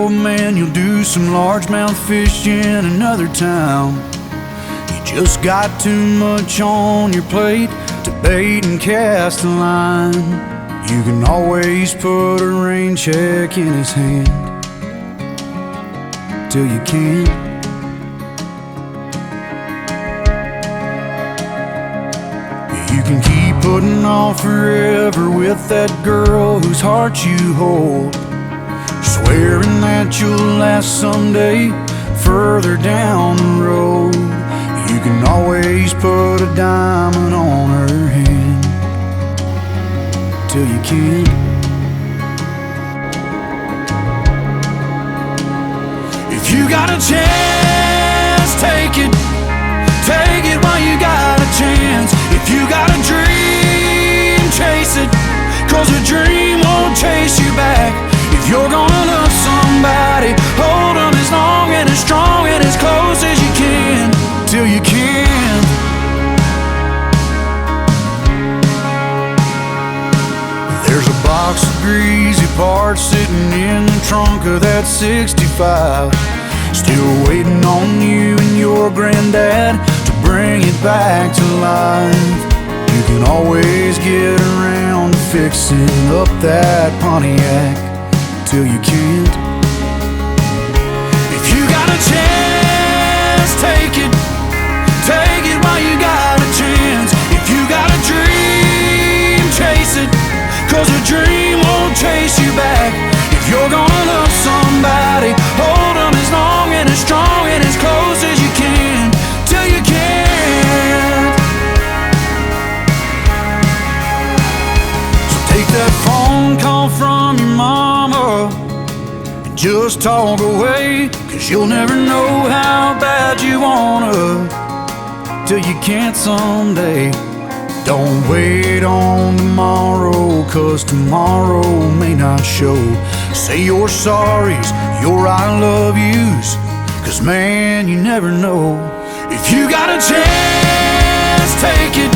old man, you'll do some largemouth fish in another town. You just got too much on your plate to bait and cast a line. You can always put a rain check in his hand till you can't. You can keep putting off forever with that girl whose heart you hold, swearing that you'll last someday further down the road. You can always put a diamond on her hand till you can't. If you got a chance, take it. Take it while you got a chance. If you got a dream, chase it, 'cause a dream won't chase you back. If you're gonna love somebody, hold them as long and as strong and as close as you can till you can. There's a box of greasy parts sitting in the trunk of that 65, still waiting on you and your granddad to bring it back to life. You can always get around to fixing up that Pontiac till you can't. If you got a chance, take it. Take it while you got a chance. If you got a dream, chase it, 'cause a dream won't chase you back. If you're gonna love somebody, hold them as long and as strong and as close as you can till you can't. So take that phone call from your mama and just talk away, 'cause you'll never know how bad you wanna till you can't someday. Don't wait on tomorrow, 'cause tomorrow may not show. Say your sorries, your I love yous, 'cause man, you never know. If you got a chance, take it.